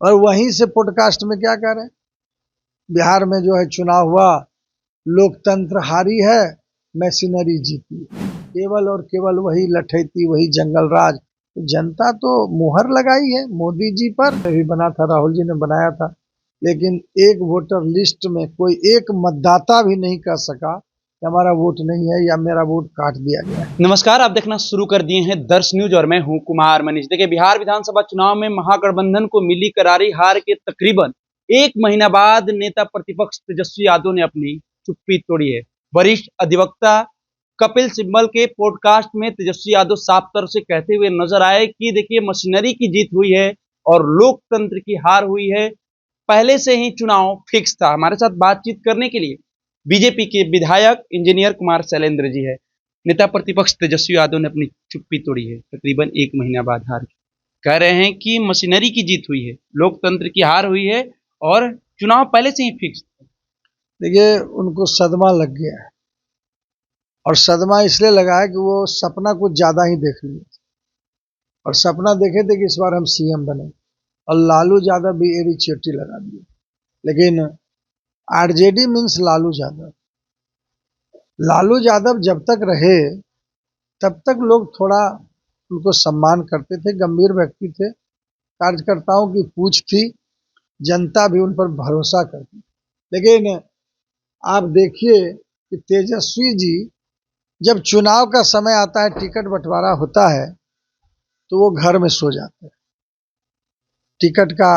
और वहीं से पॉडकास्ट में क्या कह रहे हैं, बिहार में जो है चुनाव हुआ, लोकतंत्र हारी है, मशीनरी जीती। केवल और केवल वही लठैती, वही जंगल राज। जनता तो मुहर लगाई है मोदी जी पर, भी बना था, राहुल जी ने बनाया था, लेकिन एक वोटर लिस्ट में कोई एक मतदाता भी नहीं कह सका कि हमारा वोट नहीं है या मेरा वोट काट दिया गया है। नमस्कार, आप देखना शुरू कर दिए हैं दर्श न्यूज और मैं हूं कुमार मनीष। देखिए, बिहार विधानसभा चुनाव में महागठबंधन को मिली करारी हार के तकरीबन एक महीना बाद नेता प्रतिपक्ष तेजस्वी यादव ने अपनी चुप्पी तोड़ी है। वरिष्ठ अधिवक्ता कपिल सिब्बल के पॉडकास्ट में तेजस्वी यादव साफ तौर से कहते हुए नजर आए कि देखिए, मशीनरी की जीत हुई है और लोकतंत्र की हार हुई है। पहले से ही चुनाव फिक्स था। हमारे साथ बातचीत करने के लिए बीजेपी के विधायक इंजीनियर कुमार शैलेंद्र जी है। नेता प्रतिपक्ष तेजस्वी यादव ने अपनी चुप्पी तोड़ी है तकरीबन एक महीना बाद हार की। कह रहे हैं कि मशीनरी की जीत हुई है, लोकतंत्र की हार हुई है और चुनाव पहले से ही फिक्स था। देखिए, उनको सदमा लग गया है, और सदमा इसलिए लगा है कि वो सपना कुछ ज्यादा ही देख लिए, और सपना देखे थे कि इस बार हम सीएम बने, और लालू यादव भी एड़ी चोटी लगा दिए। लेकिन आरजेडी मीन्स लालू यादव। लालू यादव जब तक रहे तब तक लोग थोड़ा उनको सम्मान करते थे, गंभीर व्यक्ति थे, कार्यकर्ताओं की पूछ थी, जनता भी उन पर भरोसा करती। लेकिन आप देखिए कि तेजस्वी जी जब चुनाव का समय आता है, टिकट बंटवारा होता है, तो वो घर में सो जाते हैं। टिकट का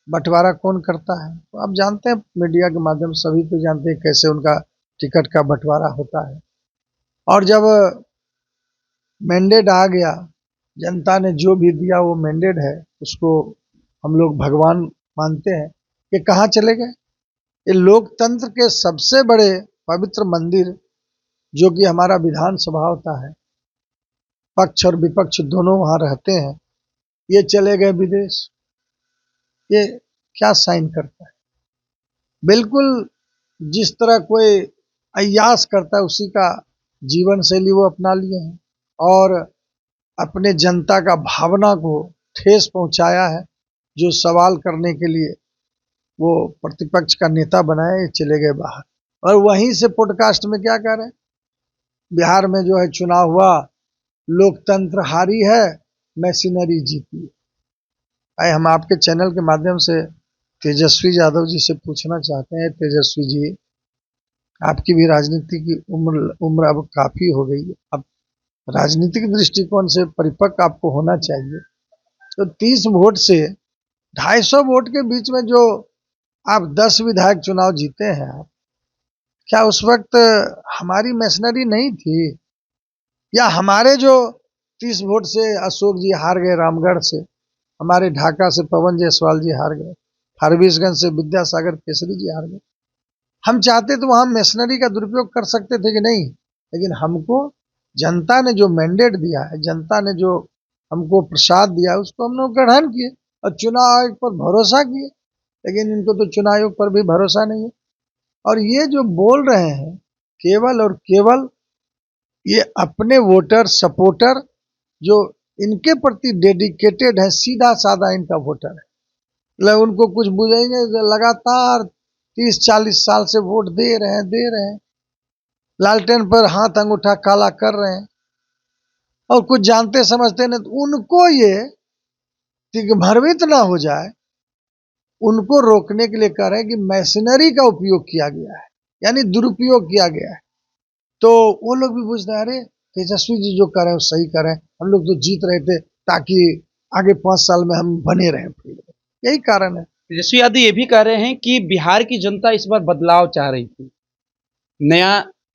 बंटवारा कौन करता है, तो आप जानते हैं, मीडिया के माध्यम से सभी को जानते हैं कैसे उनका टिकट का बंटवारा होता है। और जब मैंडेट आ गया, जनता ने जो भी दिया वो मैंडेट है, उसको हम लोग भगवान मानते हैं, कि कहाँ चले गए। ये लोकतंत्र के सबसे बड़े पवित्र मंदिर, जो कि हमारा विधानसभा होता है, पक्ष और विपक्ष दोनों वहां रहते हैं, ये चले गए विदेश। ये क्या साइन करता है? बिल्कुल जिस तरह कोई अय्यास करता है उसी का जीवन शैली वो अपना लिए हैं, और अपने जनता का भावना को ठेस पहुंचाया है। जो सवाल करने के लिए वो प्रतिपक्ष का नेता बनाए, चले गए बाहर। और वहीं से पॉडकास्ट में क्या कह रहे हैं, बिहार में जो है चुनाव हुआ, लोकतंत्र हारी है, मशीनरी जीती। आए हम आपके चैनल के माध्यम से तेजस्वी यादव जी से पूछना चाहते हैं, तेजस्वी जी, आपकी भी राजनीति की उम्र अब काफी हो गई है, अब राजनीतिक दृष्टिकोण से परिपक्व आपको होना चाहिए। तो 30 वोट से 250 वोट के बीच में जो आप 10 विधायक चुनाव जीते हैं, आप क्या उस वक्त हमारी मशीनरी नहीं थी? या हमारे जो 30 वोट से अशोक जी हार गए रामगढ़ से, हमारे ढाका से पवन जायसवाल जी हार गए, फारबिसगंज से विद्यासागर केसरी जी हार गए। हम चाहते तो वहां मशीनरी का दुरुपयोग कर सकते थे कि नहीं? लेकिन हमको जनता ने जो मैंडेट दिया है, जनता ने जो हमको प्रसाद दिया है, उसको हम लोग ग्रहण किए और चुनाव आयोग पर भरोसा किए। लेकिन इनको तो चुनाव आयोग पर भी भरोसा नहीं है। और ये जो बोल रहे हैं, केवल और केवल ये अपने वोटर सपोर्टर जो इनके प्रति डेडिकेटेड है, सीधा साधा इनका वोटर है, मतलब उनको कुछ बुझेंगे, लगातार 30-40 साल से वोट दे रहे हैं, लालटेन पर हाथ अंगूठा काला कर रहे हैं, और कुछ जानते समझते नहीं। तो उनको ये दिग्भ्रमित ना हो जाए, उनको रोकने के लिए कह रहे हैं कि मशीनरी का उपयोग किया गया है, यानी दुरुपयोग किया गया है। तो वो लोग भी पूछते हैं, अरे तेजस्वी जी जो कर रहे हैं वो सही कर रहे हैं, हम लोग तो जीत रहे थे ताकि आगे 5 साल में हम बने रहे फील्ड में, यही कारण है। तेजस्वी यादव ये भी कह रहे हैं कि बिहार की जनता इस बार बदलाव चाह रही थी, नया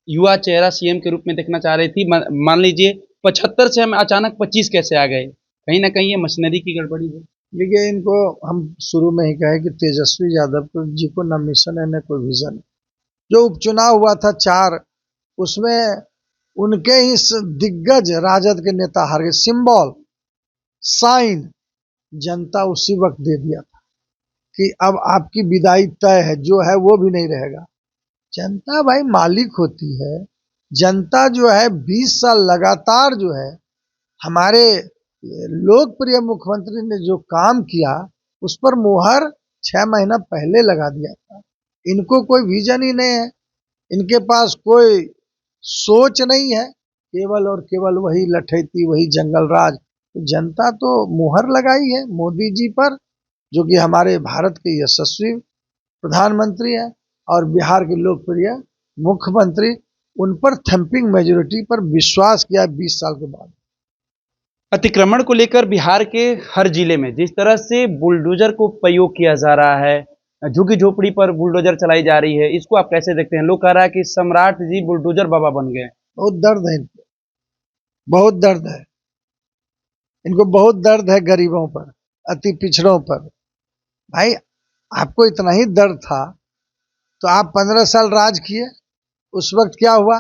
युवा चेहरा सीएम के रूप में देखना चाह रही थी। मान लीजिए 75 से हम अचानक 25 कैसे आ गए? कहीं ना कहीं ये मशीनरी की गड़बड़ी है। देखिए, इनको हम शुरू में ही कहे कि तेजस्वी यादव जी को न मिशन है न कोई विजन है। जो उपचुनाव हुआ था 4, उसमें उनके ही दिग्गज राजद के नेता हार गए। सिंबल साइन जनता उसी वक्त दे दिया था कि अब आपकी विदाई तय है, जो है वो भी नहीं रहेगा। जनता भाई मालिक होती है। जनता जो है 20 साल लगातार जो है हमारे लोकप्रिय मुख्यमंत्री ने जो काम किया, उस पर मुहर 6 महीना पहले लगा दिया था। इनको कोई विजन ही नहीं है, इनके पास कोई सोच नहीं है, केवल और केवल वही लठैती, वही जंगल राज। जनता तो मुहर लगाई है मोदी जी पर, जो कि हमारे भारत के यशस्वी प्रधानमंत्री हैं और बिहार के लोकप्रिय मुख्यमंत्री। उन पर थम्पिंग मेजोरिटी पर विश्वास किया 20 साल के बाद। अतिक्रमण को लेकर बिहार के हर जिले में जिस तरह से बुलडोजर को प्रयोग किया जा रहा है, झुग्गी झोपड़ी पर बुलडोजर चलाई जा रही है, इसको आप कैसे देखते हैं? लोग कह रहा है कि सम्राट जी बुलडोजर बाबा बन गए। बहुत दर्द है इनको, बहुत दर्द है इनको, बहुत दर्द है गरीबों पर, अति पिछड़ों पर। भाई, आपको इतना ही दर्द था तो आप 15 साल राज किए। उस वक्त क्या हुआ?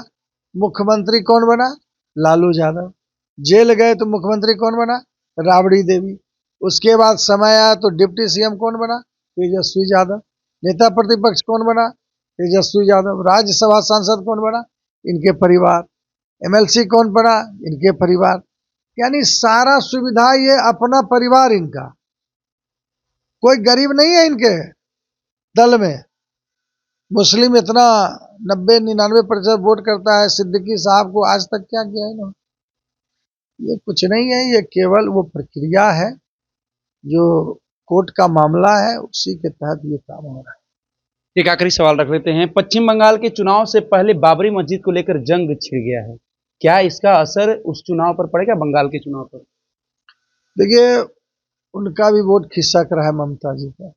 मुख्यमंत्री कौन बना? लालू यादव। जेल गए तो मुख्यमंत्री कौन बना? राबड़ी देवी। उसके बाद समय आया तो डिप्टी सीएम कौन बना? तेजस्वी यादव। नेता प्रतिपक्ष कौन बना? तेजस्वी यादव। राज्यसभा सांसद कौन बना? इनके परिवार। एमएलसी कौन बना? इनके परिवार। यानी सारा सुविधा ये अपना परिवार इनका, कोई गरीब नहीं है इनके दल में। मुस्लिम इतना 90-99% वोट करता है सिद्दीकी साहब को, आज तक क्या किया इन्होंने? ये कुछ नहीं है, ये केवल वो प्रक्रिया है जो कोर्ट का मामला है, उसी के तहत ये काम हो रहा है। एक आखिरी सवाल रख लेते हैं। पश्चिम बंगाल के चुनाव से पहले बाबरी मस्जिद को लेकर जंग छिड़ गया है, क्या इसका असर उस चुनाव पर पड़ेगा, बंगाल के चुनाव पर? देखिए, उनका भी वोट खिसक रहा है ममता जी का।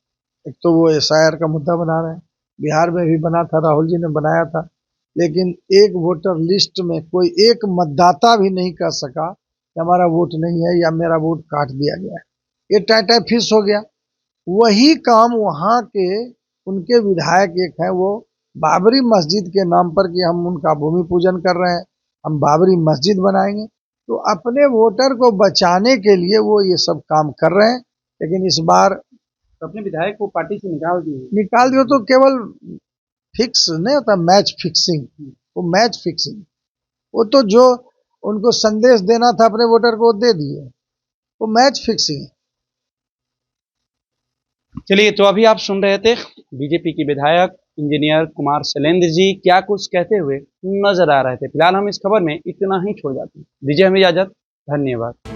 एक तो वो एसआईआर का मुद्दा बना रहे हैं, बिहार में भी बना था, राहुल जी ने बनाया था, लेकिन एक वोटर लिस्ट में कोई एक मतदाता भी नहीं कह सका कि हमारा वोट नहीं है या मेरा वोट काट दिया गया है। ये टाटा फिश हो गया। वही काम वहाँ के उनके विधायक एक है, वो बाबरी मस्जिद के नाम पर कि हम उनका भूमि पूजन कर रहे हैं, हम बाबरी मस्जिद बनाएंगे, तो अपने वोटर को बचाने के लिए वो ये सब काम कर रहे हैं। लेकिन इस बार तो अपने विधायक को पार्टी से निकाल दिए तो केवल फिक्स नहीं होता, मैच फिक्सिंग। वो मैच फिक्सिंग, वो तो जो उनको संदेश देना था अपने वोटर को दे दिए, वो मैच फिक्सिंग। चलिए, तो अभी आप सुन रहे थे बीजेपी की विधायक इंजीनियर कुमार शैलेंद्र जी क्या कुछ कहते हुए नजर आ रहे थे। फिलहाल हम इस खबर में इतना ही छोड़ जाते हैं। दीजिए हमें इजाजत। धन्यवाद।